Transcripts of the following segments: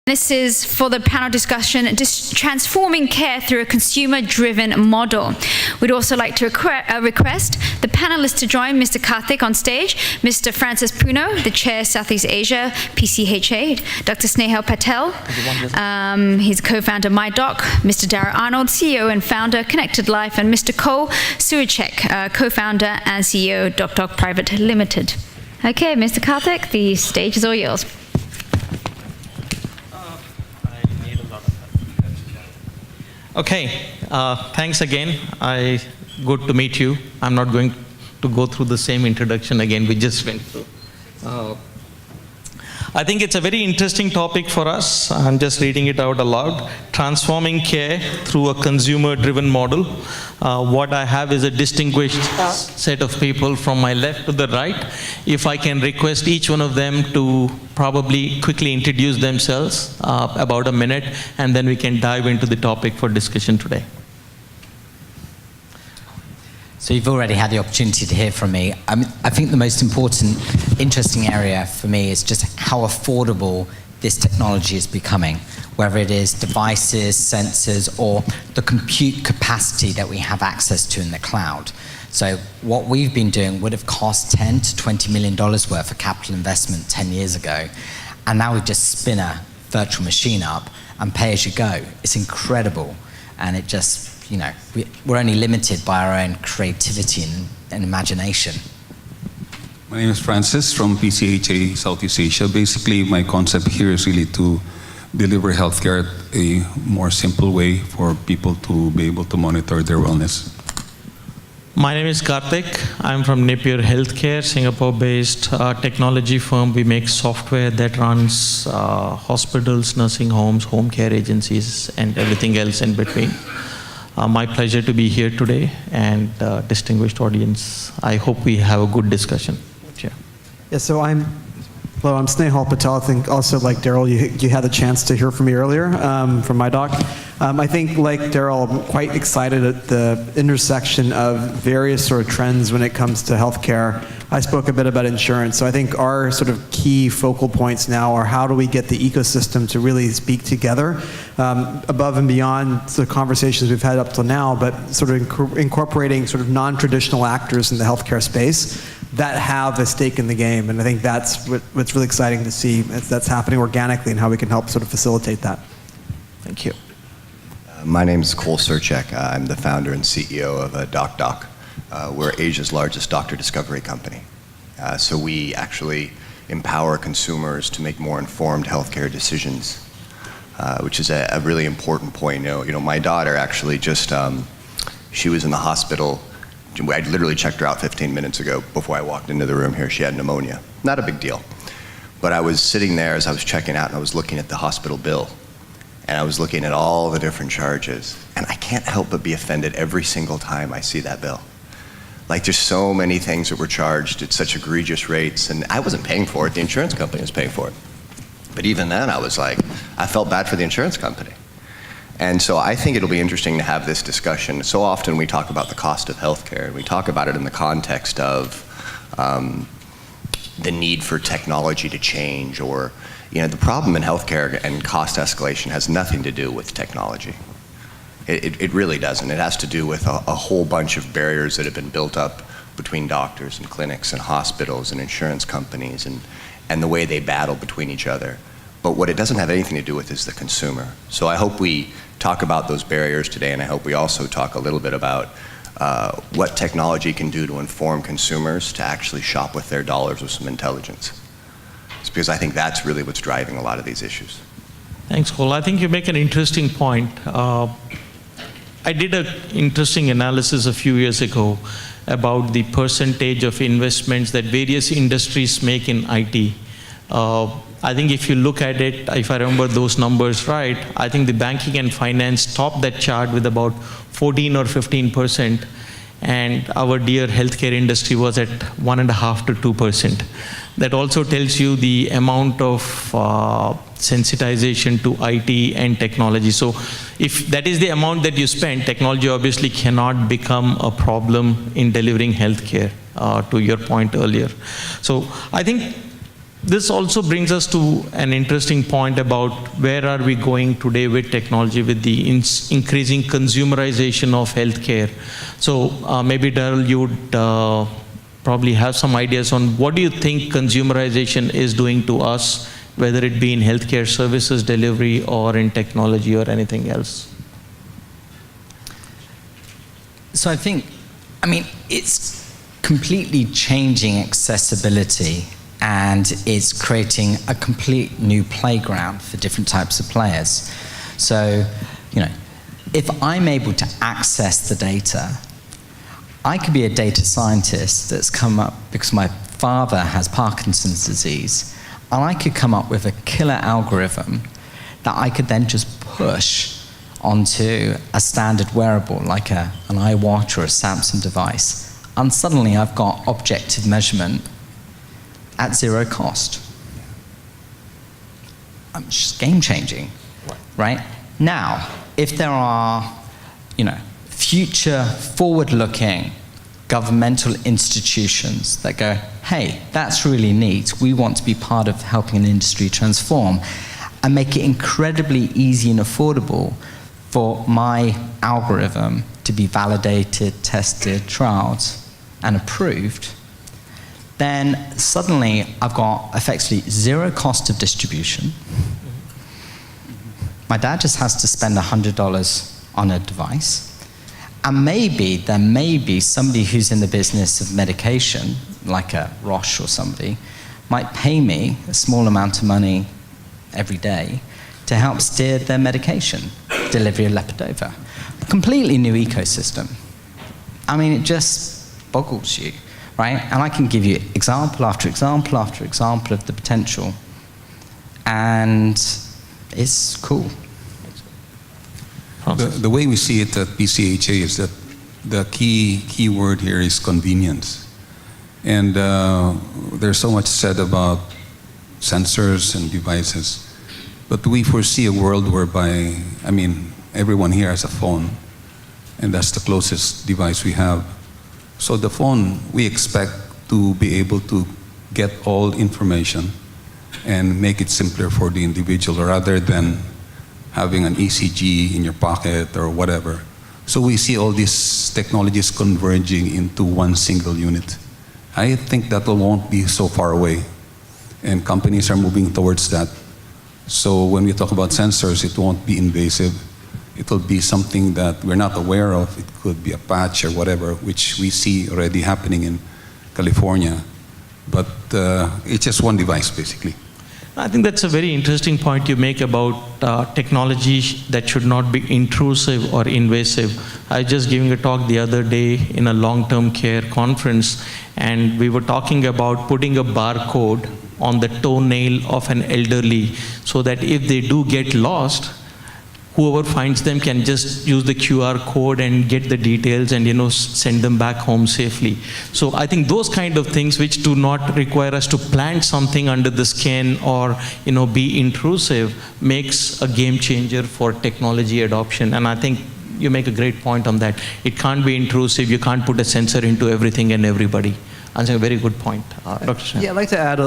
This is for the panel discussion, transforming care through a consumer-driven model. We'd also like to request the panelists to join Mr. Karthik on stage, Mr. Francis Puno, the Chair, Southeast Asia, PCHA, Dr. Snehal Patel, he's co-founder MyDoc, Mr. Daryl Arnold, CEO and founder, Connected Life, and Mr. Sirucek, co-founder and CEO, DocDoc Private Limited. Okay, Mr. Karthik, the stage is all yours. Okay, thanks again. Good to meet you. I'm not going to go through the same introduction again we just went through. I think it's a very interesting topic for us. I'm just reading it out aloud. Transforming care through a consumer-driven model. What I have is a distinguished set of people from my left to the right. If I can request each one of them to probably quickly introduce themselves, about a minute, and then we can dive into the topic for discussion today. So you've already had the opportunity to hear from me. I think the most important, interesting area for me is just how affordable this technology is becoming, whether it is devices, sensors, or the compute capacity that we have access to in the cloud. So what we've been doing would have cost $10 to $20 million worth of capital investment 10 years ago, and now we just spin a virtual machine up and pay as you go. It's incredible, and it just, you know, we're only limited by our own creativity and imagination. My name is Francis from PCHA Southeast Asia. Basically, my concept here is really to deliver healthcare a more simple way for people to be able to monitor their wellness. My name is Karthik. I'm from Napier Healthcare, Singapore-based technology firm. We make software that runs hospitals, nursing homes, home care agencies, and everything else in between. My pleasure to be here today, and distinguished audience. I hope we have a good discussion. Chair. Yeah, so I'm Snehal Patel. I think also, like Daryl, you had the chance to hear from me earlier from MyDoc. I think, like Daryl, I'm quite excited at the intersection of various sort of trends when it comes to healthcare. I spoke a bit about insurance, so I think our sort of key focal points now are how do we get the ecosystem to really speak together above and beyond the conversations we've had up till now, but sort of incorporating sort of non-traditional actors in the healthcare space that have a stake in the game. And I think that's what's really exciting to see. That's happening organically, and how we can help sort of facilitate that. Thank you. My name is Sirucek. I'm the founder and CEO of DocDoc. We're Asia's largest doctor discovery company. So we actually empower consumers to make more informed healthcare decisions, which is a really important point. You know, my daughter actually just, she was in the hospital. I literally checked her out 15 minutes ago before I walked into the room here. She had pneumonia. Not a big deal. But I was sitting there as I was checking out, and I was looking at the hospital bill. And I was looking at all the different charges. And I can't help but be offended every single time I see that bill. Like, there's so many things that were charged at such egregious rates, and I wasn't paying for it, the insurance company was paying for it. But even then, I was like, I felt bad for the insurance company. And so I think it'll be interesting to have this discussion. So often we talk about the cost of healthcare, and we talk about it in the context of the need for technology to change, or, you know, the problem in healthcare and cost escalation has nothing to do with technology. It really doesn't. It has to do with a whole bunch of barriers that have been built up between doctors and clinics and hospitals and insurance companies, and the way they battle between each other. But what it doesn't have anything to do with is the consumer. So I hope we talk about those barriers today, and I hope we also talk a little bit about what technology can do to inform consumers to actually shop with their dollars with some intelligence. It's because I think that's really what's driving a lot of these issues. Thanks, Cole. I think you make an interesting point. I did an interesting analysis a few years ago about the percentage of investments that various industries make in IT. I think if you look at it, if I remember those numbers right, I think the banking and finance topped that chart with about 14 or 15%, and our dear healthcare industry was at 1.5 to 2%. That also tells you the amount of sensitization to IT and technology. So if that is the amount that you spend, technology obviously cannot become a problem in delivering healthcare, to your point earlier. So I think this also brings us to an interesting point about where are we going today with technology, with the increasing consumerization of healthcare. So maybe Daryl, you would probably have some ideas on what do you think consumerization is doing to us, whether it be in healthcare services delivery or in technology or anything else. So I think, it's completely changing accessibility, and it's creating a complete new playground for different types of players. So, if I'm able to access the data, I could be a data scientist that's come up because my father has Parkinson's disease, and I could come up with a killer algorithm that I could then just push onto a standard wearable like an iWatch or a Samsung device. And suddenly I've got objective measurement at zero cost. Just game-changing, right? Now, if there are, future forward-looking governmental institutions that go, hey, that's really neat, we want to be part of helping an industry transform, and make it incredibly easy and affordable for my algorithm to be validated, tested, trialed, and approved, then suddenly I've got effectively zero cost of distribution. My dad just has to spend $100 on a device. And maybe there may be somebody who's in the business of medication, like a Roche or somebody, might pay me a small amount of money every day to help steer their medication, delivery of Lepadova. A completely new ecosystem. It just boggles you, right? And I can give you example after example after example of the potential. And it's cool. The way we see it at PCHA is that the key word here is convenience. And there's so much said about sensors and devices. But we foresee a world whereby, everyone here has a phone, and that's the closest device we have. So the phone, we expect to be able to get all information and make it simpler for the individual rather than having an ECG in your pocket or whatever. So we see all these technologies converging into one single unit. I think that won't be so far away, and companies are moving towards that. So when we talk about sensors, it won't be invasive. It will be something that we're not aware of. It could be a patch or whatever, which we see already happening in California. But it's just one device, basically. I think that's a very interesting point you make about technology that should not be intrusive or invasive. I was just giving a talk the other day in a long-term care conference, and we were talking about putting a barcode on the toenail of an elderly so that if they do get lost, whoever finds them can just use the QR code and get the details and send them back home safely. So I think those kind of things which do not require us to plant something under the skin or be intrusive makes a game changer for technology adoption. And I think you make a great point on that. It can't be intrusive. You can't put a sensor into everything and everybody. That's a very good point. Dr. Snehal. Yeah, I'd like to add,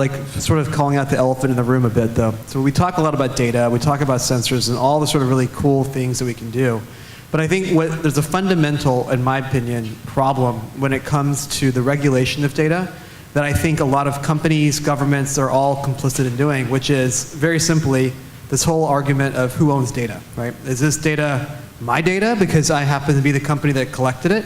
sort of calling out the elephant in the room a bit, though. So we talk a lot about data, we talk about sensors and all the sort of really cool things that we can do. But I think there's a fundamental, in my opinion, problem when it comes to the regulation of data that I think a lot of companies, governments are all complicit in doing, which is very simply this whole argument of who owns data, right? Is this data my data because I happen to be the company that collected it?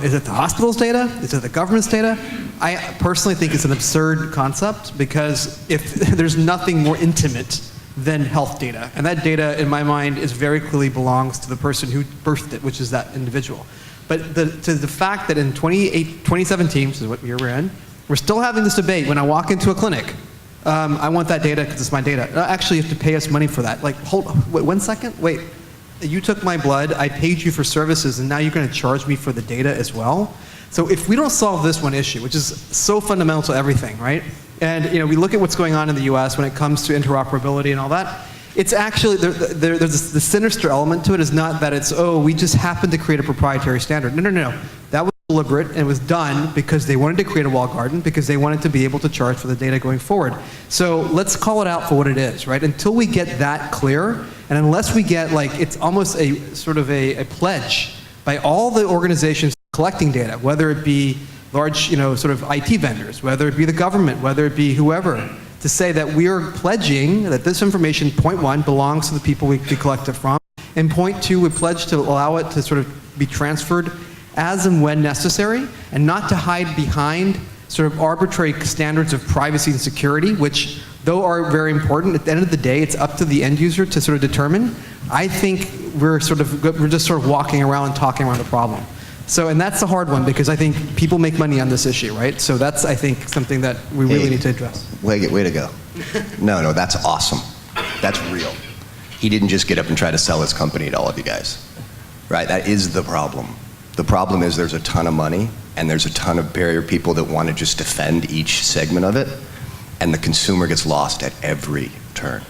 Is it the hospital's data? Is it the government's data? I personally think it's an absurd concept because if there's nothing more intimate than health data. And that data, in my mind, is very clearly belongs to the person who birthed it, which is that individual. But to the fact that in 2017, which is what year we're in, we're still having this debate when I walk into a clinic. I want that data because it's my data. Actually, you have to pay us money for that. Wait, 1 second? Wait. You took my blood, I paid you for services, and now you're going to charge me for the data as well? So if we don't solve this one issue, which is so fundamental to everything, right? And we look at what's going on in the US when it comes to interoperability and all that, it's actually, there's the sinister element to it is not that it's, we just happen to create a proprietary standard. No. That was deliberate, and it was done because they wanted to create a walled garden, because they wanted to be able to charge for the data going forward. So let's call it out for what it is, right? Until we get that clear, and unless we get, like, it's almost a sort of a pledge by all the organizations collecting data, whether it be large, sort of IT vendors, whether it be the government, whether it be whoever, to say that we are pledging that this information, point one, belongs to the people we collect it from, and point two, we pledge to allow it to sort of be transferred as and when necessary, and not to hide behind sort of arbitrary standards of privacy and security, which, though are very important, at the end of the day, it's up to the end user to sort of determine. I think we're just sort of walking around and talking around the problem. So, and that's the hard one, because I think people make money on this issue, right? So that's, I think, something that we really need to address. Way to go. No, that's awesome. That's real. He didn't just get up and try to sell his company to all of you guys, right? That is the problem. The problem is there's a ton of money, and there's a ton of barrier people that want to just defend each segment of it, and the consumer gets lost at every turn.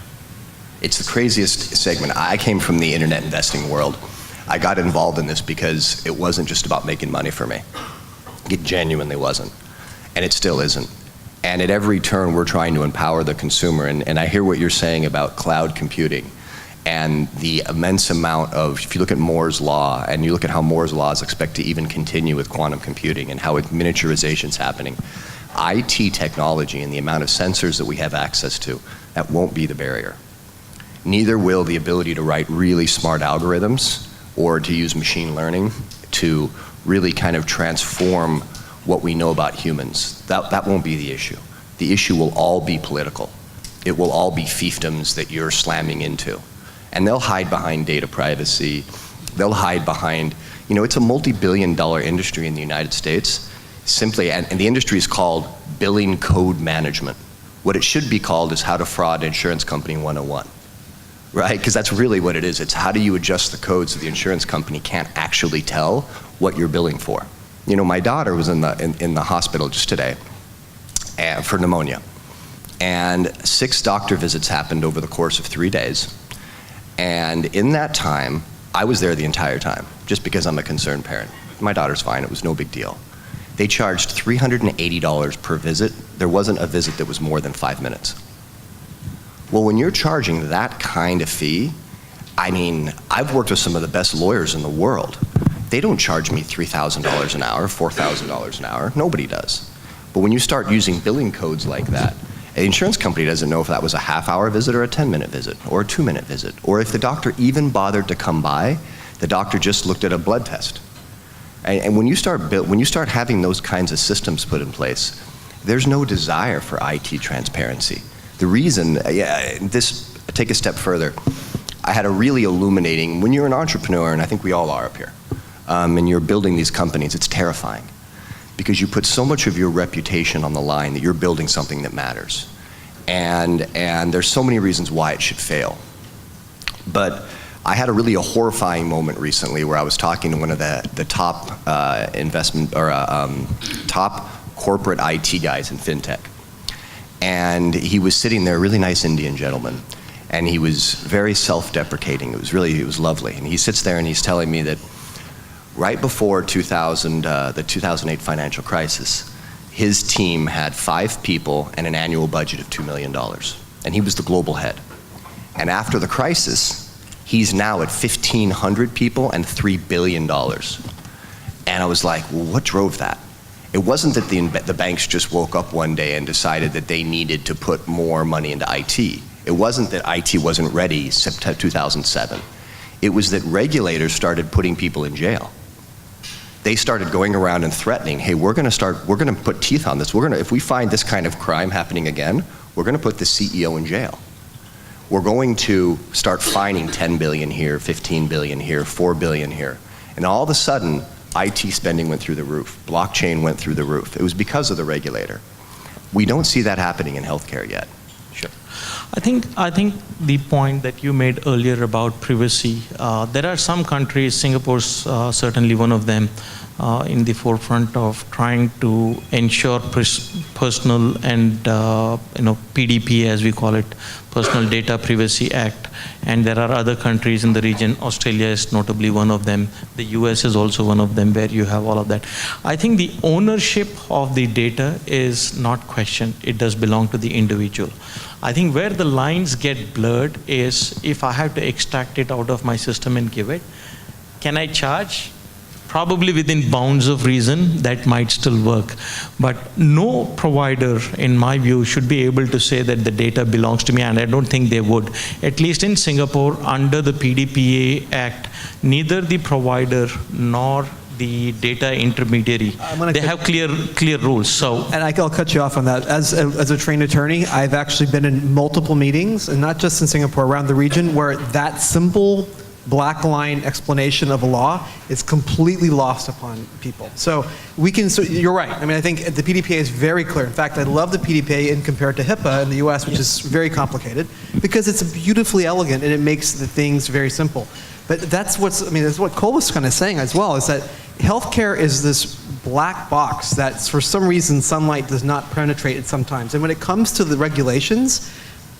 It's the craziest segment. I came from the internet investing world. I got involved in this because it wasn't just about making money for me. It genuinely wasn't, and it still isn't. And at every turn, we're trying to empower the consumer, and I hear what you're saying about cloud computing and the immense amount of, if you look at Moore's Law, and you look at how Moore's Law is expected to even continue with quantum computing and how miniaturization's happening, IT technology and the amount of sensors that we have access to, that won't be the barrier. Neither will the ability to write really smart algorithms or to use machine learning to really kind of transform what we know about humans. That won't be the issue. The issue will all be political. It will all be fiefdoms that you're slamming into. And they'll hide behind data privacy. They'll hide behind, it's a multi-billion-dollar industry in the United States, simply, and the industry is called billing code management. What it should be called is how to fraud insurance company 101, right? Because that's really what it is. It's how do you adjust the code so the insurance company can't actually tell what you're billing for. My daughter was in the hospital just today for pneumonia, and 6 doctor visits happened over the course of 3 days. And in that time, I was there the entire time, just because I'm a concerned parent. My daughter's fine, it was no big deal. They charged $380 per visit. There wasn't a visit that was more than 5 minutes. Well, when you're charging that kind of fee, I've worked with some of the best lawyers in the world. They don't charge me $3,000 an hour, $4,000 an hour, nobody does. But when you start using billing codes like that, an insurance company doesn't know if that was a half-hour visit or a 10-minute visit or a 2-minute visit, or if the doctor even bothered to come by, the doctor just looked at a blood test. And when you start having those kinds of systems put in place, there's no desire for IT transparency. The reason, take a step further. I had a really illuminating, when you're an entrepreneur, and I think we all are up here, and you're building these companies, it's terrifying. Because you put so much of your reputation on the line that you're building something that matters. And there's so many reasons why it should fail. But I had a horrifying moment recently where I was talking to one of the top top corporate IT guys in fintech. And he was sitting there, really nice Indian gentleman, and he was very self-deprecating. It was lovely. And he sits there and he's telling me that right before the 2008 financial crisis, his team had 5 people and an annual budget of $2 million. And he was the global head. And after the crisis, he's now at 1,500 people and $3 billion. And I was like, well, what drove that? It wasn't that the banks just woke up one day and decided that they needed to put more money into IT. It wasn't that IT wasn't ready September 2007. It was that regulators started putting people in jail. They started going around and threatening, hey, we're going to put teeth on this. If we find this kind of crime happening again, we're going to put the CEO in jail. We're going to start fining 10 billion here, 15 billion here, 4 billion here. And all of a sudden, IT spending went through the roof. Blockchain went through the roof. It was because of the regulator. We don't see that happening in healthcare yet. Sure. I think the point that you made earlier about privacy, there are some countries, Singapore's certainly one of them, in the forefront of trying to ensure personal and PDP, as we call it, Personal Data Privacy Act, And there are other countries in the region. Australia is notably one of them. The US is also one of them where you have all of that. I think the ownership of the data is not questioned. It does belong to the individual. I think where the lines get blurred is if I have to extract it out of my system and give it, can I charge? Probably within bounds of reason, that might still work. But no provider, in my view, should be able to say that the data belongs to me, and I don't think they would. At least in Singapore, under the PDPA Act, neither the provider nor the data intermediary, they have clear rules. So, and I'll cut you off on that. As a trained attorney, I've actually been in multiple meetings, and not just in Singapore, around the region, where that simple black line explanation of a law is completely lost upon people. So you're right. I mean, I think the PDPA is very clear. In fact, I love the PDPA in compared to HIPAA in the US, which is very complicated, because it's beautifully elegant and it makes the things very simple. But that's what Cole was kind of saying as well, is that healthcare is this black box that for some reason sunlight does not penetrate it sometimes. And when it comes to the regulations,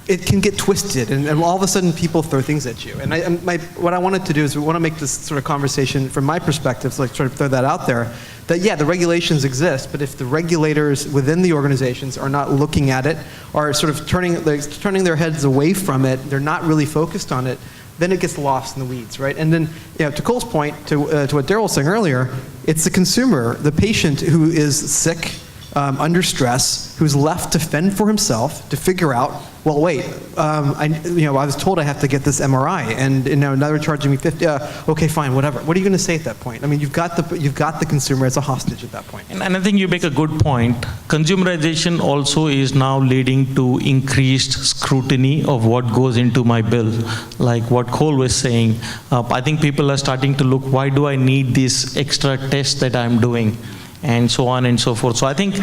it can get twisted, and all of a sudden people throw things at you. And what I wanted to do is we want to make this sort of conversation from my perspective, so like sort of throw that out there, that yeah, the regulations exist, but if the regulators within the organizations are not looking at it, or sort of turning their heads away from it, they're not really focused on it, then it gets lost in the weeds, right? And then, to Cole's point, to what Daryl was saying earlier, it's the consumer, the patient who is sick, under stress, who's left to fend for himself, to figure out, well, wait, I was told I have to get this MRI, and now they're charging me $50. Okay, fine, whatever. What are you going to say at that point? I mean, you've got the consumer as a hostage at that point. And I think you make a good point. Consumerization also is now leading to increased scrutiny of what goes into my bill. Like what Cole was saying, I think people are starting to look, why do I need these extra tests that I'm doing? And so on and so forth. So I think,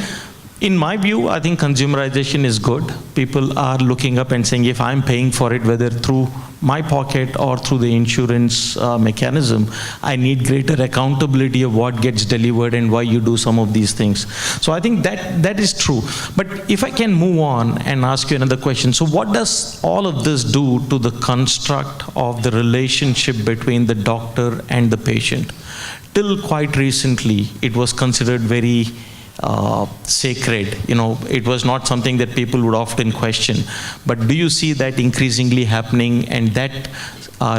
in my view, I think consumerization is good. People are looking up and saying, if I'm paying for it, whether through my pocket or through the insurance mechanism, I need greater accountability of what gets delivered and why you do some of these things. So I think that is true. But if I can move on and ask you another question. So what does all of this do to the construct of the relationship between the doctor and the patient? Till quite recently, it was considered very sacred. It was not something that people would often question. But do you see that increasingly happening, and that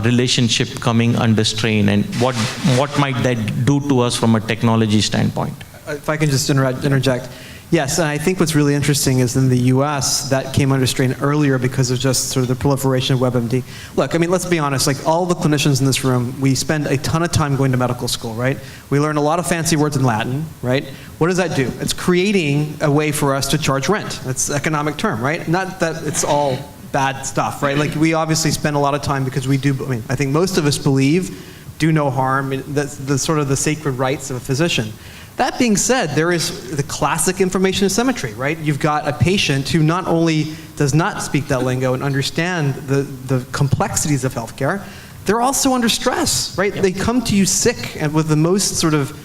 relationship coming under strain? And what might that do to us from a technology standpoint? If I can just interject. Yes, and I think what's really interesting is in the US, that came under strain earlier because of just sort of the proliferation of WebMD. Look, I mean, let's be honest, like all the clinicians in this room, we spend a ton of time going to medical school, right? We learn a lot of fancy words in Latin, right? What does that do? It's creating a way for us to charge rent. That's the economic term, right? Not that it's all bad stuff, right? Like we obviously spend a lot of time because I think most of us believe do no harm. That's the sort of the sacred rights of a physician. That being said, there is the classic information asymmetry, right? You've got a patient who not only does not speak that lingo and understand the complexities of healthcare, they're also under stress, right? Yep. They come to you sick and with the most sort of,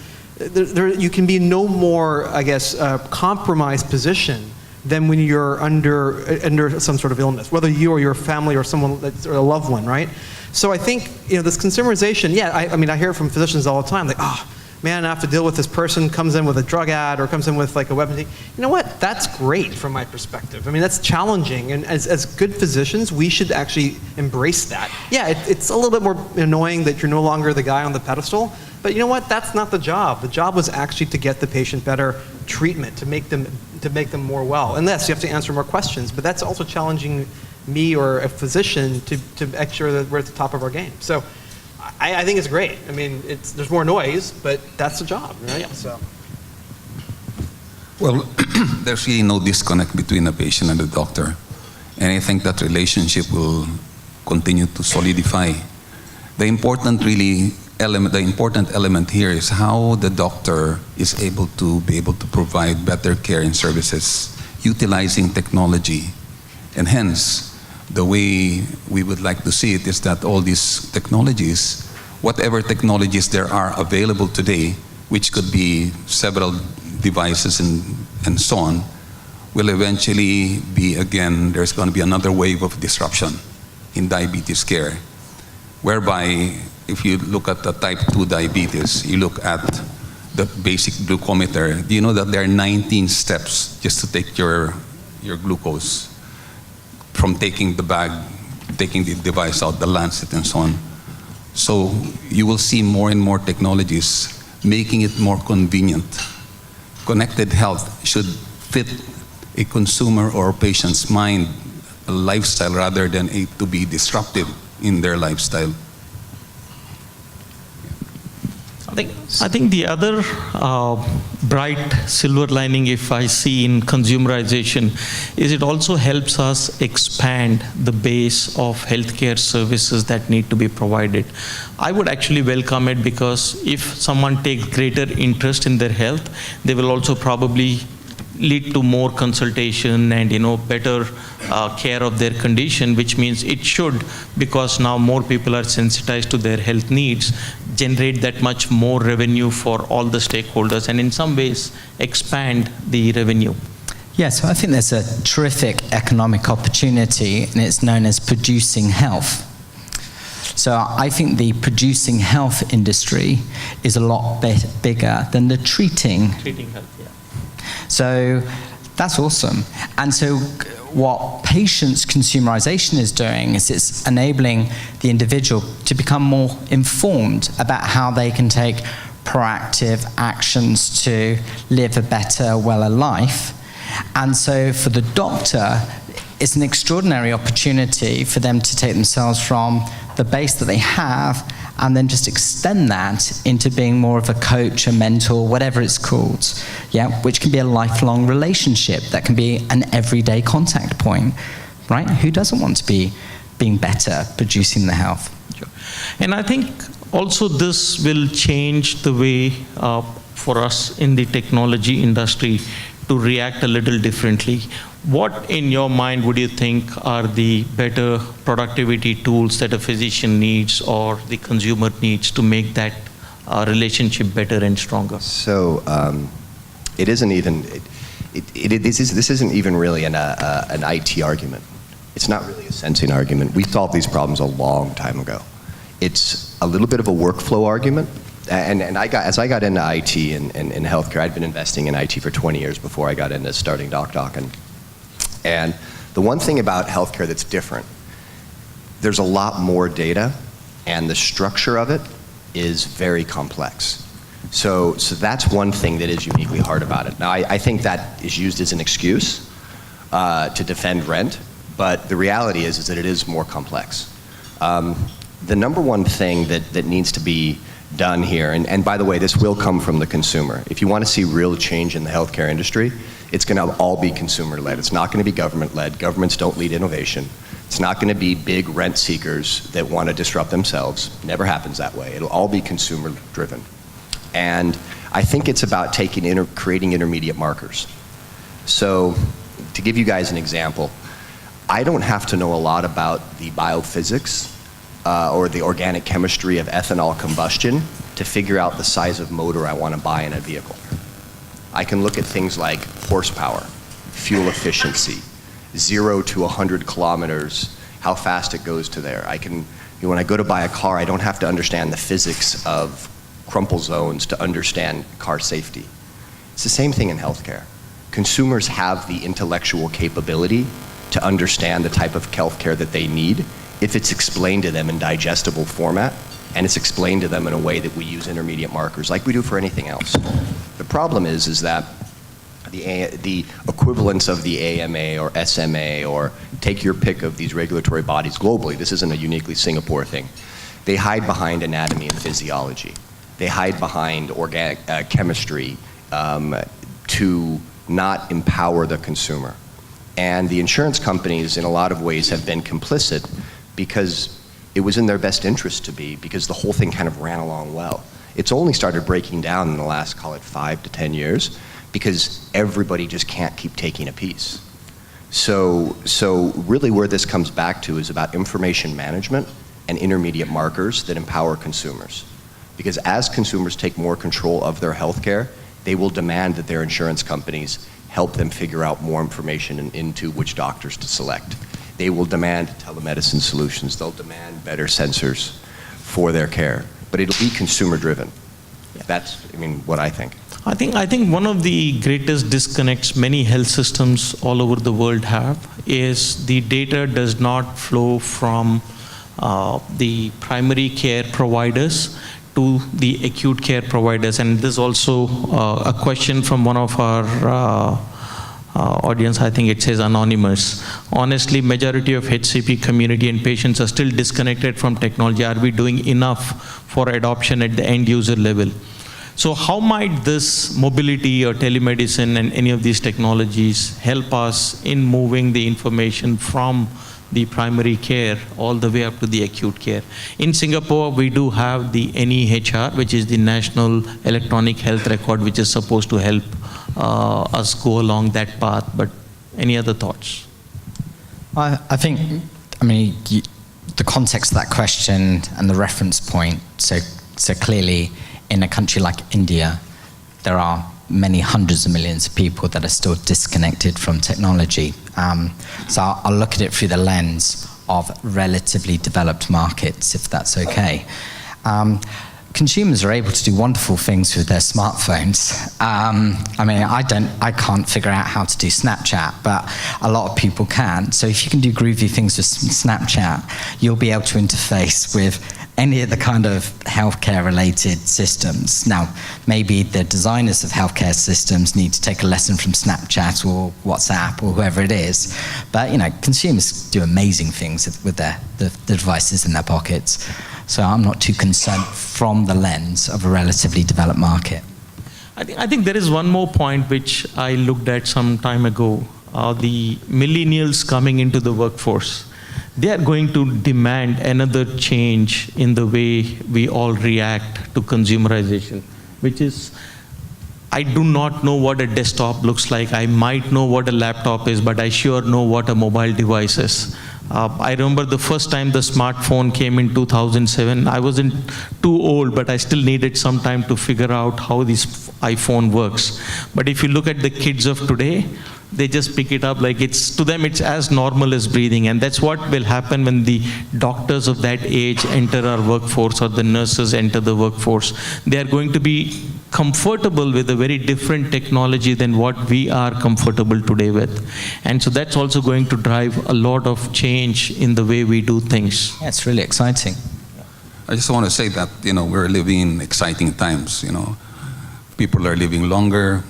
you can be no more, I guess, compromised position than when you're under some sort of illness, whether you or your family or someone that's or a loved one, right? So I think, this consumerization, I hear it from physicians all the time, like, man, I have to deal with this person, comes in with a drug ad or comes in with like a WebMD. You know what? That's great from my perspective. I mean, that's challenging. And as good physicians, we should actually embrace that. Yeah, it's a little bit more annoying that you're no longer the guy on the pedestal. But you know what? That's not the job. The job was actually to get the patient better treatment, to make them more well. And yes, you have to answer more questions, but that's also challenging me or a physician to make sure that we're at the top of our game. So I think it's great. I mean, there's more noise, but that's the job, right? Yeah. So. Well, there's really no disconnect between the patient and the doctor. And I think that relationship will continue to solidify. The important element here is how the doctor is able to provide better care and services utilizing technology. And hence, the way we would like to see it is that all these technologies, whatever technologies there are available today, which could be several devices and so on, will eventually be, again, there's going to be another wave of disruption in diabetes care, whereby if you look at the type 2 diabetes, you look at the basic glucometer. Do you know that there are 19 steps just to take your glucose, from taking the bag, taking the device out, the lancet, and so on. So you will see more and more technologies making it more convenient. Connected health should fit a consumer or a patient's mind, a lifestyle, rather than to be disruptive in their lifestyle. I think the other bright silver lining, if I see in consumerization, is it also helps us expand the base of healthcare services that need to be provided. I would actually welcome it, because if someone takes greater interest in their health, they will also probably lead to more consultation and better care of their condition, which means it should, because now more people are sensitized to their health needs, generate that much more revenue for all the stakeholders, and in some ways expand the revenue. Yeah, so I think there's a terrific economic opportunity, and it's known as producing health. So I think the producing health industry is a lot bigger than the treating Health, yeah. So that's awesome. And so what patients' consumerization is doing is it's enabling the individual to become more informed about how they can take proactive actions to live a better, weller life. And so for the doctor, it's an extraordinary opportunity for them to take themselves from the base that they have and then just extend that into being more of a coach, a mentor, whatever it's called, yeah, which can be a lifelong relationship, that can be an everyday contact point, right? Who doesn't want to be being better, producing the health? Sure. And I think also this will change the way for us in the technology industry to react a little differently. What in your mind would you think are the better productivity tools that a physician needs or the consumer needs to make that relationship better and stronger? So it isn't even, this isn't even really an IT argument. It's not really a sensing argument. We solved these problems a long time ago. It's a little bit of a workflow argument. And as I got into IT and healthcare, I'd been investing in IT for 20 years before I got into starting DocDoc. And the one thing about healthcare that's different, there's a lot more data, and the structure of it is very complex. So that's one thing that is uniquely hard about it. Now, I think that is used as an excuse to defend rent, but the reality is that it is more complex. The number one thing that needs to be done here, and by the way, this will come from the consumer. If you want to see real change in the healthcare industry, it's going to all be consumer-led. It's not going to be government-led. Governments don't lead innovation. It's not going to be big rent seekers that want to disrupt themselves. Never happens that way. It'll all be consumer-driven. And I think it's about creating intermediate markers. So to give you guys an example, I don't have to know a lot about the biophysics or the organic chemistry of ethanol combustion to figure out the size of motor I want to buy in a vehicle. I can look at things like horsepower, fuel efficiency, 0 to 100 kilometers, how fast it goes to there. When I go to buy a car, I don't have to understand the physics of crumple zones to understand car safety. It's the same thing in healthcare. Consumers have the intellectual capability to understand the type of healthcare that they need if it's explained to them in digestible format, and it's explained to them in a way that we use intermediate markers like we do for anything else. The problem is that the equivalence of the AMA or SMA, or take your pick of these regulatory bodies globally, this isn't a uniquely Singapore thing, they hide behind anatomy and physiology. They hide behind organic chemistry to not empower the consumer. And the insurance companies in a lot of ways have been complicit because it was in their best interest to be, because the whole thing kind of ran along well. It's only started breaking down in the last, call it 5 to 10 years, because everybody just can't keep taking a piece. So really where this comes back to is about information management and intermediate markers that empower consumers. Because as consumers take more control of their healthcare, they will demand that their insurance companies help them figure out more information into which doctors to select. they will demand telemedicine solutions. They'll demand better sensors for their care. But it'll be consumer driven. That's, I mean, what I think. I think one of the greatest disconnects many health systems all over the world have is the data does not flow from the primary care providers to the acute care providers. And this is also a question from one of our audience, I think it says anonymous. Honestly, majority of HCP community and patients are still disconnected from technology. Are we doing enough for adoption at the end user level? So how might this mobility or telemedicine and any of these technologies help us in moving the information from the primary care all the way up to the acute care? In Singapore, we do have the NEHR, which is the National Electronic Health Record, which is supposed to help us go along that path. But any other thoughts? I think, the context of that question and the reference point, so clearly in a country like India, there are many hundreds of millions of people that are still disconnected from technology. So I'll look at it through the lens of relatively developed markets, if that's okay. Consumers are able to do wonderful things with their smartphones. I can't figure out how to do Snapchat, but a lot of people can. So if you can do groovy things with Snapchat, you'll be able to interface with any of the kind of healthcare related systems. Now, maybe the designers of healthcare systems need to take a lesson from Snapchat or WhatsApp or whoever it is. But consumers do amazing things with the devices in their pockets. So I'm not too concerned from the lens of a relatively developed market. I think there is one more point which I looked at some time ago. The millennials coming into the workforce. They are going to demand another change in the way we all react to consumerization, which is, I do not know what a desktop looks like. I might know what a laptop is, but I sure know what a mobile device is. I remember the first time the smartphone came in 2007. I wasn't too old, but I still needed some time to figure out how this iPhone works. But if you look at the kids of today, they just pick it up like to them it's as normal as breathing. And that's what will happen when the doctors of that age enter our workforce or the nurses enter the workforce. They are going to be comfortable with a very different technology than what we are comfortable today with. And so that's also going to drive a lot of change in the way we do things. Yeah, it's really exciting. I just want to say that, we're living in exciting times, People are living longer.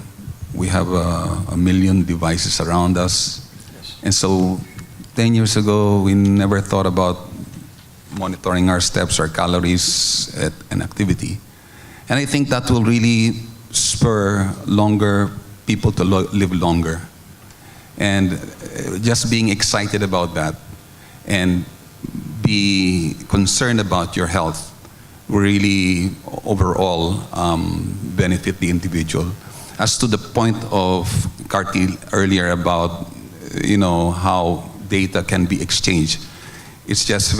We have a million devices around us. And so 10 years ago, we never thought about monitoring our steps, our calories, and activity. And I think that will really spur people to live longer. And just being excited about that and be concerned about your health will really overall benefit the individual. As to the point of Karthik earlier about, how data can be exchanged, it's just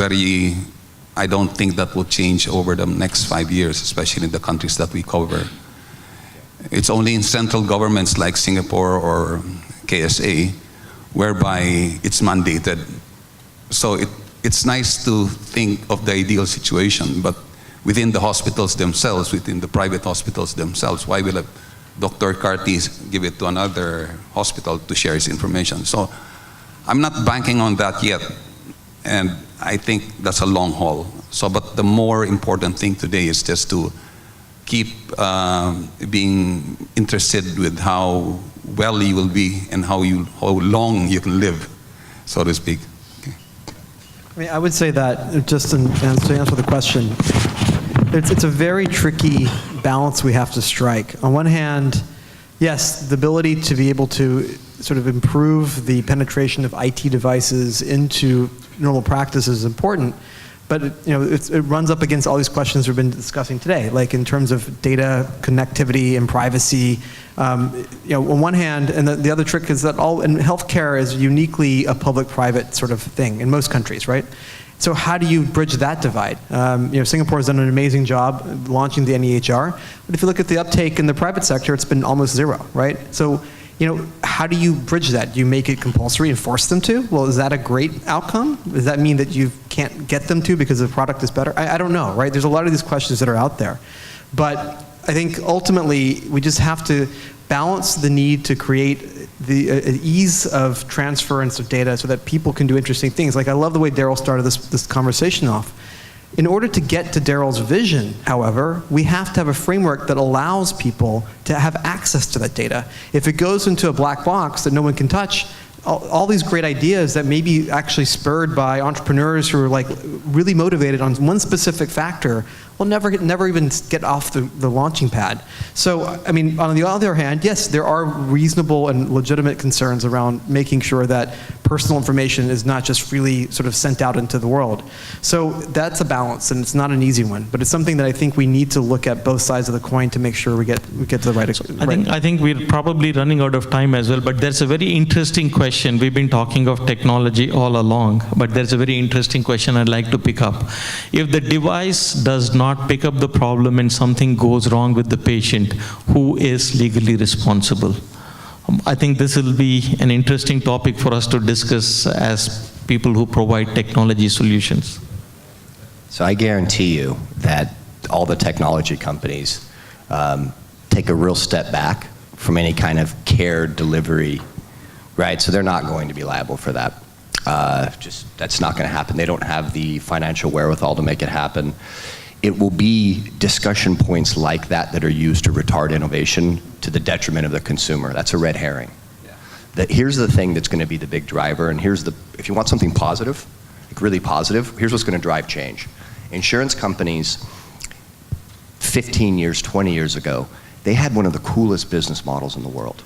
I don't think that will change over the next 5 years, especially in the countries that we cover. It's only in central governments like Singapore or KSA, whereby it's mandated. So it's nice to think of the ideal situation, but within the hospitals themselves, within the private hospitals themselves, why will Dr. Karthik give it to another hospital to share his information? So I'm not banking on that yet, and I think that's a long haul. So, but the more important thing today is just to keep being interested with how well you will be and how long you can live, so to speak. Okay. I would say that, just to answer the question, it's a very tricky balance we have to strike. On one hand, yes, the ability to be able to sort of improve the penetration of IT devices into normal practice is important, but it runs up against all these questions we've been discussing today, like in terms of data connectivity and privacy. On one hand, and the other trick is that and healthcare is uniquely a public-private sort of thing in most countries, right? So how do you bridge that divide? Singapore has done an amazing job launching the NEHR, but if you look at the uptake in the private sector, it's been almost zero, right? So how do you bridge that? Do you make it compulsory and force them to? Well, is that a great outcome? Does that mean that you can't get them to because the product is better? I don't know, right? There's a lot of these questions that are out there. But I think ultimately we just have to balance the need to create the ease of transference of data so that people can do interesting things. Like, I love the way Daryl started this conversation off. In order to get to Daryl's vision, however, we have to have a framework that allows people to have access to that data. If it goes into a black box that no one can touch, all these great ideas that may be actually spurred by entrepreneurs who are like really motivated on one specific factor will never even get off the launching pad. So, I mean, on the other hand, yes, there are reasonable and legitimate concerns around making sure that personal information is not just freely sort of sent out into the world. So that's a balance, and it's not an easy one, but it's something that I think we need to look at both sides of the coin to make sure we get to the right. I think we're probably running out of time as well, but there's a very interesting question. We've been talking of technology all along, but there's a very interesting question I'd like to pick up. If the device does not pick up the problem and something goes wrong with the patient, who is legally responsible? I think this will be an interesting topic for us to discuss as people who provide technology solutions. So I guarantee you that all the technology companies take a real step back from any kind of care delivery, right? So they're not going to be liable for that. That's not going to happen. They don't have the financial wherewithal to make it happen. It will be discussion points like that that are used to retard innovation to the detriment of the consumer. That's a red herring. Yeah. Here's the thing that's going to be the big driver, and if you want something positive, like really positive, here's what's going to drive change. Insurance companies, 15 years, 20 years ago, they had one of the coolest business models in the world.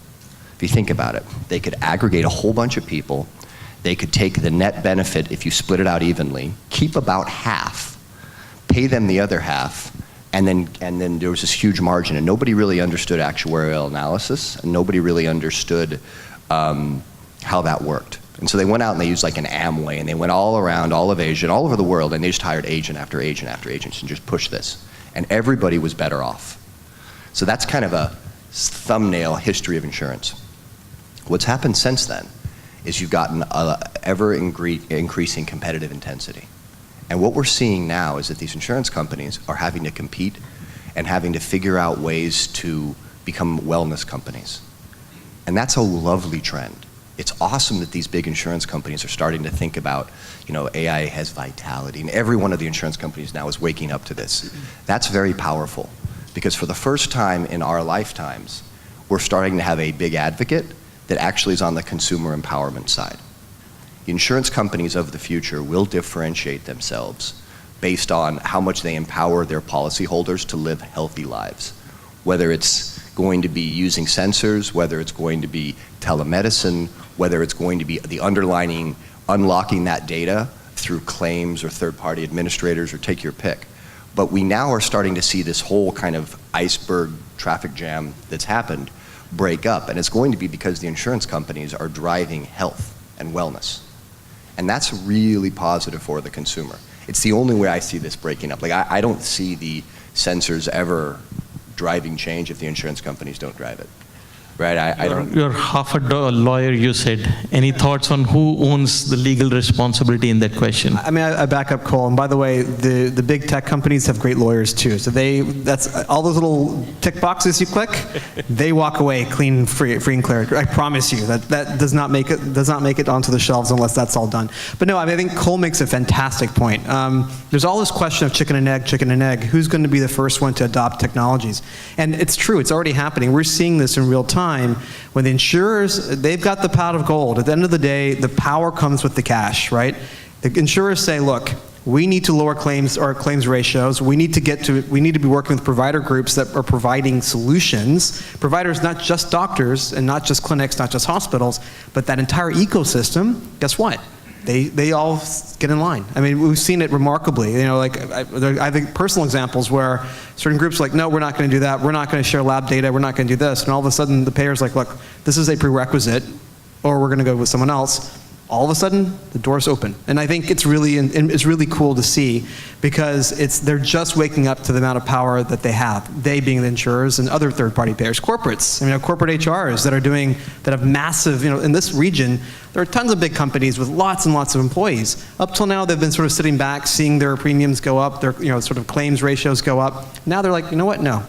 If you think about it, they could aggregate a whole bunch of people, they could take the net benefit if you split it out evenly, keep about half, pay them the other half, and then there was this huge margin, and nobody really understood actuarial analysis, and nobody really understood how that worked. And so they went out and they used like an Amway, and they went all around all of Asia and all over the world, and they just hired agent after agent after agent and just pushed this. And everybody was better off. So that's kind of a thumbnail history of insurance. What's happened since then is you've gotten ever increasing competitive intensity. And what we're seeing now is that these insurance companies are having to compete and having to figure out ways to become wellness companies. And that's a lovely trend. It's awesome that these big insurance companies are starting to think about, AI has vitality, and every one of the insurance companies now is waking up to this. That's very powerful, because for the first time in our lifetimes, we're starting to have a big advocate that actually is on the consumer empowerment side. The insurance companies of the future will differentiate themselves based on how much they empower their policyholders to live healthy lives. Whether it's going to be using sensors, whether it's going to be telemedicine, whether it's going to be the underlining, unlocking that data through claims or third-party administrators, or take your pick. But we now are starting to see this whole kind of iceberg traffic jam that's happened break up, and it's going to be because the insurance companies are driving health and wellness. And that's really positive for the consumer. It's the only way I see this breaking up. Like, I don't see the sensors ever driving change if the insurance companies don't drive it. Right? I don't. You're half a lawyer, you said. Any thoughts on who owns the legal responsibility in that question? I mean, I back up Cole. And by the way, the big tech companies have great lawyers too. So that's all those little tick boxes you click, they walk away clean, free and clear. I promise you that does not make it onto the shelves unless that's all done. But no, I mean, I think Cole makes a fantastic point. There's all this question of chicken and egg. Who's going to be the first one to adopt technologies? And it's true. It's already happening. We're seeing this in real time. When the insurers, they've got the pot of gold. At the end of the day, the power comes with the cash, right? The insurers say, look, we need to lower claims ratios. We need to be working with provider groups that are providing solutions. Providers, not just doctors and not just clinics, not just hospitals, but that entire ecosystem. Guess what? They all get in line. I mean, we've seen it remarkably. I think personal examples where certain groups are like, no, we're not going to do that. We're not going to share lab data. We're not going to do this. And all of a sudden, the payer's like, look, this is a prerequisite, or we're going to go with someone else. all of a sudden, the doors open. And I think it's really cool to see, because they're just waking up to the amount of power that they have, they being the insurers and other third-party payers, corporates. I mean, corporate HRs that have massive, in this region, there are tons of big companies with lots and lots of employees. Up till now, they've been sort of sitting back, seeing their premiums go up, their sort of claims ratios go up. Now they're like, you know what, no.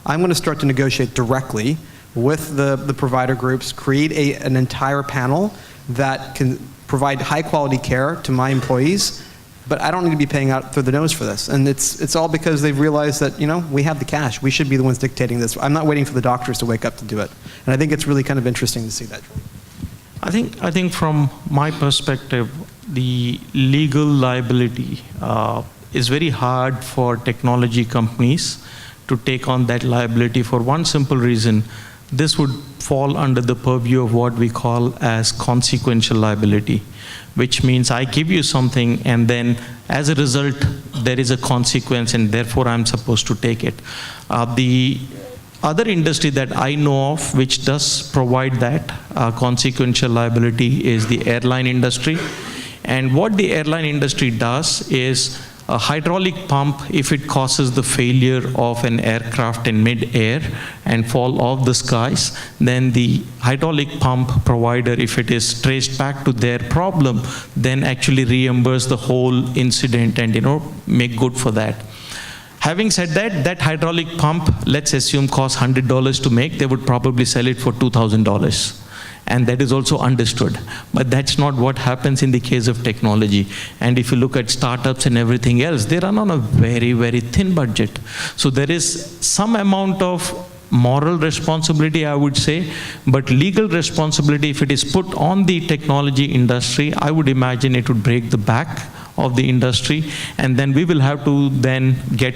I'm going to start to negotiate directly with the provider groups, create an entire panel that can provide high quality care to my employees, but I don't need to be paying out through the nose for this. And it's all because they've realized that, we have the cash. We should be the ones dictating this. I'm not waiting for the doctors to wake up to do it. And I think it's really kind of interesting to see that. I think from my perspective, the legal liability is very hard for technology companies to take on that liability for one simple reason. This would fall under the purview of what we call as consequential liability, which means I give you something and then as a result there is a consequence and therefore I'm supposed to take it. The other industry that I know of which does provide that consequential liability is the airline industry. And what the airline industry does is a hydraulic pump, if it causes the failure of an aircraft in mid-air and fall off the skies, then the hydraulic pump provider, if it is traced back to their problem, then actually reimburse the whole incident and make good for that. Having said that, that hydraulic pump, let's assume, costs $100 to make, they would probably sell it for $2,000. And that is also understood. But that's not what happens in the case of technology. And if you look at startups and everything else, they run on a very, very thin budget. So there is some amount of moral responsibility, I would say, but legal responsibility, if it is put on the technology industry, I would imagine it would break the back of the industry, and then we will have to then get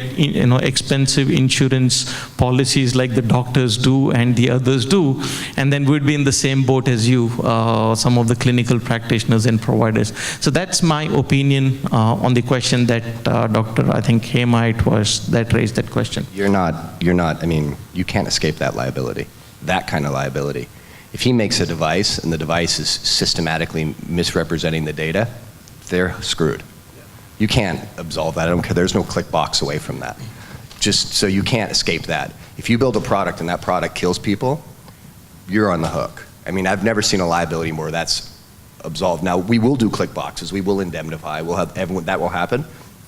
expensive insurance policies like the doctors do and the others do, and then we'd be in the same boat as you, some of the clinical practitioners and providers. So that's my opinion on the question that Dr. I think Hemite was that raised that question. You're not, I mean, you can't escape that liability, that kind of liability. If he makes a device and the device is systematically misrepresenting the data, they're screwed. You can't absolve that. I don't care. There's no click box away from that. Just so you can't escape that. If you build a product and that product kills people, you're on the hook. I mean, I've never seen a liability where that's absolved. Now, we will do click boxes. We will indemnify. We'll have everyone, that will happen.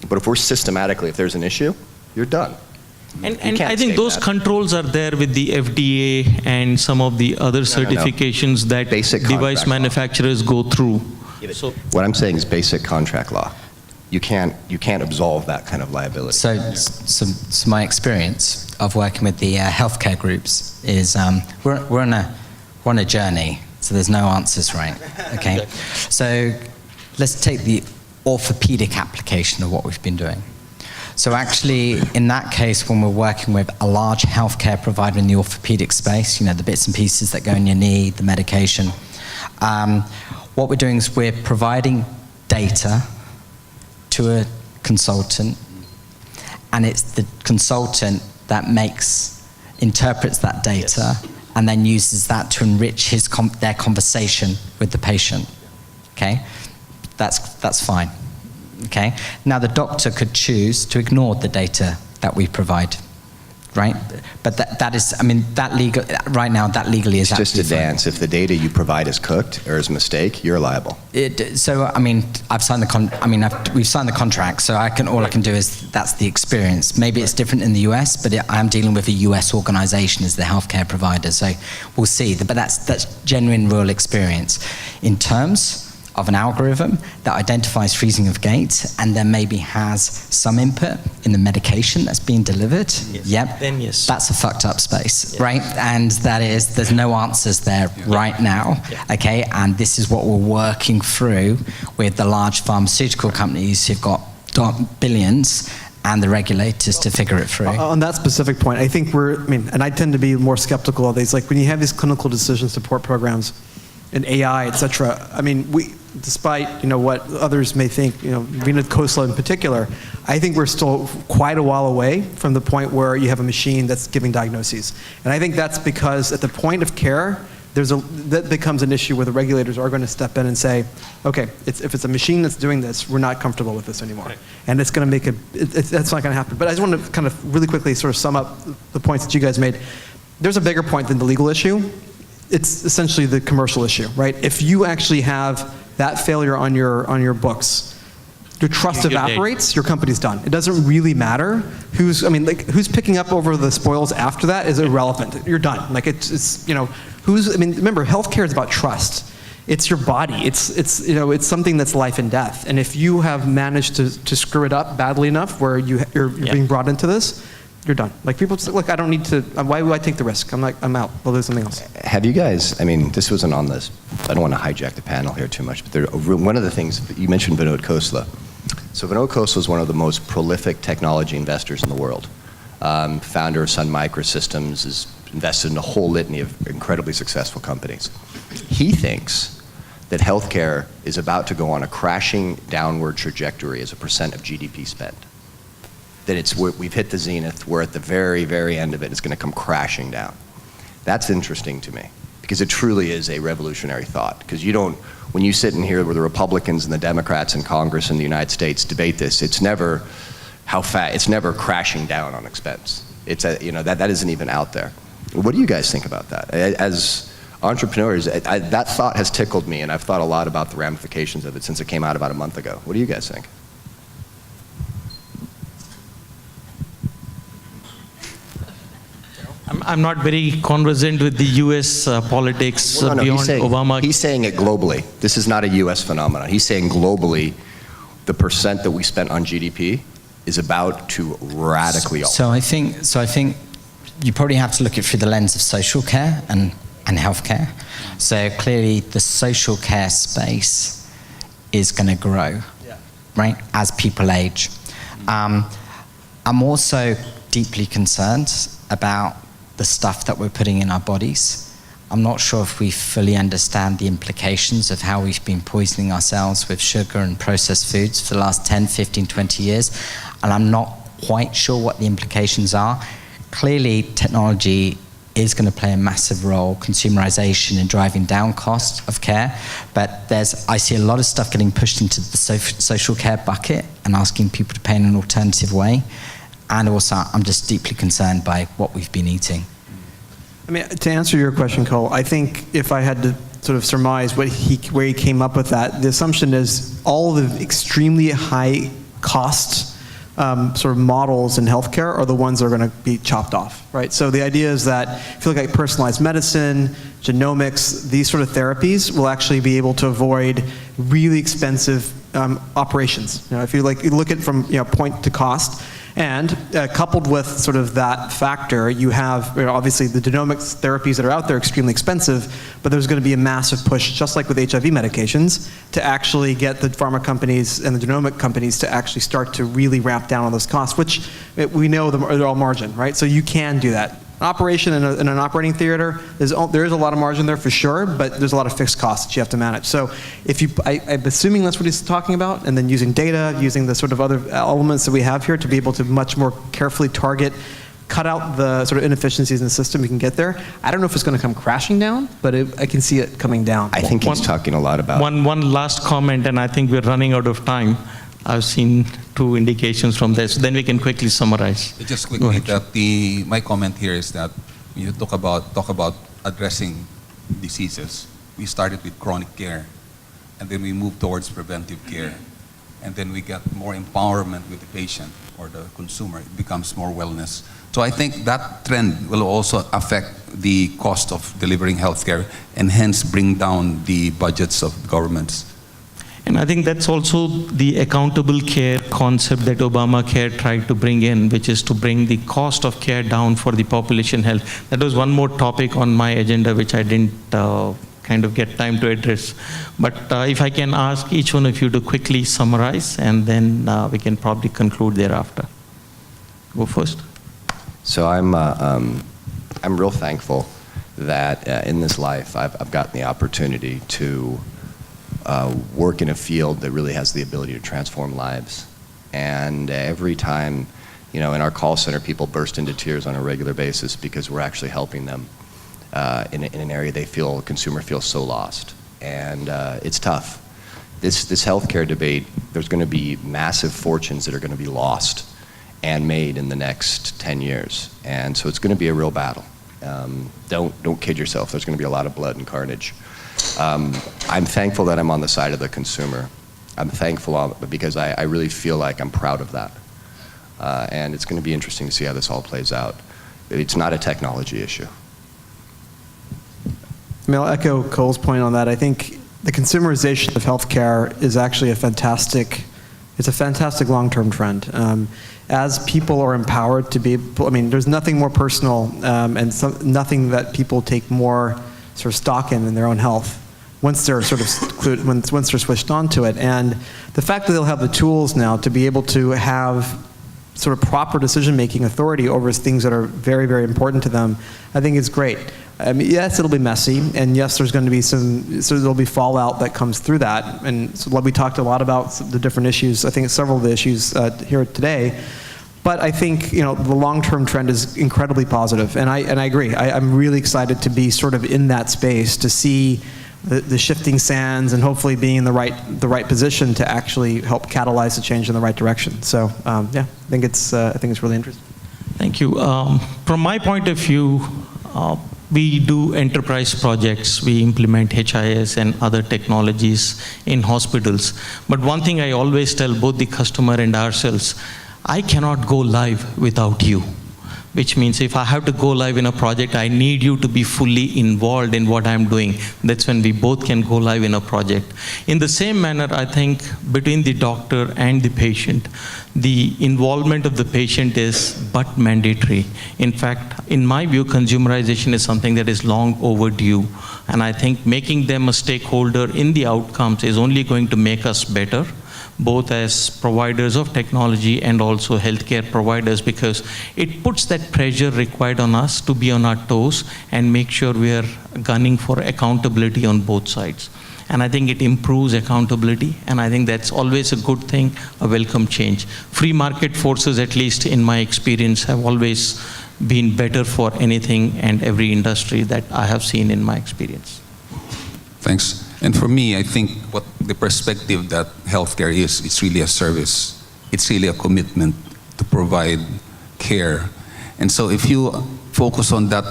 But if we're systematically, if there's an issue, you're done. And I think those controls are there with the FDA and some of the other certifications that basic device manufacturers go through. So what I'm saying is basic contract law. You can't absolve that kind of liability. So my experience of working with the healthcare groups is we're on a journey. So there's no answers, right? Okay. So let's take the orthopedic application of what we've been doing. So actually, in that case, when we're working with a large healthcare provider in the orthopedic space, the bits and pieces that go in your knee, the medication. What we're doing is we're providing data to a consultant, and it's the consultant that interprets that data and then uses that to enrich their conversation with the patient. Okay, that's fine. Okay, now the doctor could choose to ignore the data that we provide. Right, but that is, I mean, that legal right now. That legally is just a dance. If the data you provide is cooked or is a mistake, you're liable. So I mean, I've signed we've signed the contract. So all I can do is that's the experience. Maybe it's different in the US, but I'm dealing with a US organization as the healthcare provider. So we'll see. But that's genuine, real experience in terms of an algorithm that identifies freezing of gait and then maybe has some input in the medication that's being delivered. Yes. Yep. Then yes. That's a fucked up space, right? And there's no answers there right now, okay? And this is what we're working through with the large pharmaceutical companies who've got billions and the regulators to figure it through. On that specific point, I think and I tend to be more skeptical of these, like when you have these clinical decision support programs, and AI, et cetera. I mean, despite what others may think, Vena Khosla in particular, I think we're still quite a while away from the point where you have a machine that's giving diagnoses. And I think that's because at the point of care, that becomes an issue where the regulators are going to step in and say, okay, if it's a machine that's doing this, we're not comfortable with this anymore. Right. And it's going to make that's not going to happen. But I just want to kind of really quickly sort of sum up the points that you guys made. There's a bigger point than the legal issue. It's essentially the commercial issue, right? If you actually have that failure on your books, your trust evaporates, your company's done. It doesn't really matter who's picking up over the spoils after that is irrelevant. You're done. Like it's remember, healthcare is about trust. It's your body. It's something that's life and death. And if you have managed to screw it up badly enough where you're being brought into this, you're done. Like people say, look, I don't need to, why would I take the risk? I'm out, we'll do something else. Have you guys, this wasn't on this, I don't want to hijack the panel here too much, but one of the things, you mentioned Vinod Khosla. So Vinod Khosla is one of the most prolific technology investors in the world. Founder of Sun Microsystems, is invested in a whole litany of incredibly successful companies. He thinks that healthcare is about to go on a crashing downward trajectory as a percent of GDP spend. That we've hit the zenith, we're at the very, very end of it, it's going to come crashing down. That's interesting to me, because it truly is a revolutionary thought. Because when you sit in here where the Republicans and the Democrats in Congress in the United States debate this, it's never it's never crashing down on expense. That isn't even out there. What do you guys think about that? As entrepreneurs, that thought has tickled me, and I've thought a lot about the ramifications of it since it came out about a month ago. What do you guys think? I'm not very conversant with the U.S. politics beyond Obama. He's saying it globally. This is not a U.S. phenomenon. He's saying globally, the percent that we spent on GDP is about to radically alter. So I think you probably have to look at it through the lens of social care and healthcare. So clearly, the social care space is going to grow, right, as people age. I'm also deeply concerned about the stuff that we're putting in our bodies. I'm not sure if we fully understand the implications of how we've been poisoning ourselves with sugar and processed foods for the last 10, 15, 20 years, and I'm not quite sure what the implications are. Clearly, technology is going to play a massive role, consumerization, in driving down cost of care, but I see a lot of stuff getting pushed into the social care bucket and asking people to pay in an alternative way. And also, I'm just deeply concerned by what we've been eating. To answer your question, Cole, I think if I had to sort of surmise where he came up with that, the assumption is all the extremely high cost sort of models in healthcare are the ones that are going to be chopped off, right? So the idea is that if you look at personalized medicine, genomics, these sort of therapies will actually be able to avoid really expensive operations. If you look at it from point to cost. And coupled with sort of that factor, you have obviously the genomics therapies that are out there extremely expensive, but there's going to be a massive push, just like with HIV medications, to actually get the pharma companies and the genomic companies to actually start to really ramp down on those costs, which we know they're all margin, right? So you can do that. An operation in an operating theater, there is a lot of margin there for sure, but there's a lot of fixed costs that you have to manage. So I'm assuming that's what he's talking about, and then using data, using the sort of other elements that we have here to be able to much more carefully target, cut out the sort of inefficiencies in the system, we can get there. I don't know if it's going to come crashing down, but I can see it coming down. I think he's talking a lot about... One last comment, and I think we're running out of time. I've seen 2 indications from this. Then we can quickly summarize. Just quickly, that my comment here is that when you talk about addressing diseases, we started with chronic care, and then we moved towards preventive care, and then we get more empowerment with the patient or the consumer. It becomes more wellness. So I think that trend will also affect the cost of delivering healthcare, and hence bring down the budgets of governments. And I think that's also the accountable care concept that Obamacare tried to bring in, which is to bring the cost of care down for the population health. That was one more topic on my agenda, which I didn't kind of get time to address. But if I can ask each one of you to quickly summarize, and then we can probably conclude thereafter. Go first. So I'm real thankful that in this life I've gotten the opportunity to work in a field that really has the ability to transform lives. And every time, in our call center, people burst into tears on a regular basis because we're actually helping them. in an area the consumer feels so lost. And it's tough. This healthcare debate, there's going to be massive fortunes that are going to be lost and made in the next 10 years. And so it's going to be a real battle. Don't kid yourself. There's going to be a lot of blood and carnage. I'm thankful that I'm on the side of the consumer. I'm thankful because I really feel like I'm proud of that. And it's going to be interesting to see how this all plays out. It's not a technology issue. I mean, I'll echo Cole's point on that. I think the consumerization of healthcare is actually a fantastic long-term trend. As people are empowered to be, there's nothing more personal and nothing that people take more sort of stock in their own health once they're sort of once they're switched on to it. And the fact that they'll have the tools now to be able to have sort of proper decision-making authority over things that are very, very important to them, I think is great. Yes, it'll be messy, and yes, there's going to be there'll be fallout that comes through that. And so we talked a lot about the different issues. I think several of the issues here today. But I think the long-term trend is incredibly positive, and I agree. I'm really excited to be sort of in that space to see the shifting sands and hopefully being in the right position to actually help catalyze the change in the right direction. So yeah, I think it's really interesting. Thank you. From my point of view, we do enterprise projects. We implement HIS and other technologies in hospitals. But one thing I always tell both the customer and ourselves, I cannot go live without you. Which means if I have to go live in a project, I need you to be fully involved in what I'm doing. That's when we both can go live in a project. In the same manner, I think between the doctor and the patient, the involvement of the patient is but mandatory. In fact, in my view, consumerization is something that is long overdue. And I think making them a stakeholder in the outcomes is only going to make us better, both as providers of technology and also healthcare providers, because it puts that pressure required on us to be on our toes and make sure we are gunning for accountability on both sides. And I think it improves accountability, and I think that's always a good thing, a welcome change. Free market forces, at least in my experience, have always been better for anything and every industry that I have seen in my experience. Thanks. And for me, I think what the perspective that healthcare is, it's really a service. It's really a commitment to provide care. And so if you focus on that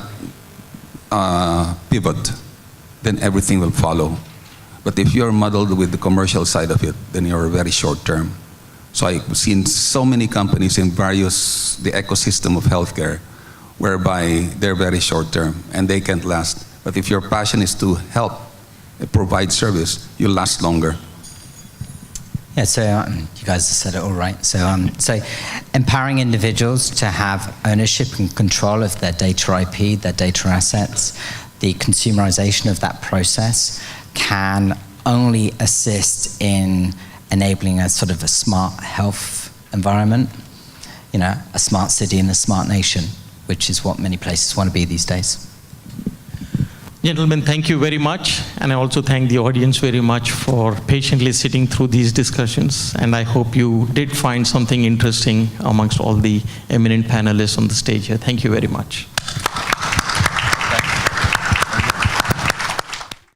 pivot, then everything will follow. But if you're muddled with the commercial side of it, then you're very short term. So I've seen so many companies in the ecosystem of healthcare, whereby they're very short term and they can't last. But if your passion is to help provide service, you'll last longer. Yeah, so you guys have said it all right. So empowering individuals to have ownership and control of their data IP, their data assets, the consumerization of that process can only assist in enabling a sort of a smart health environment, a smart city and a smart nation, which is what many places want to be these days. Gentlemen, thank you very much. And I also thank the audience very much for patiently sitting through these discussions. And I hope you did find something interesting amongst all the eminent panelists on the stage here. Thank you very much.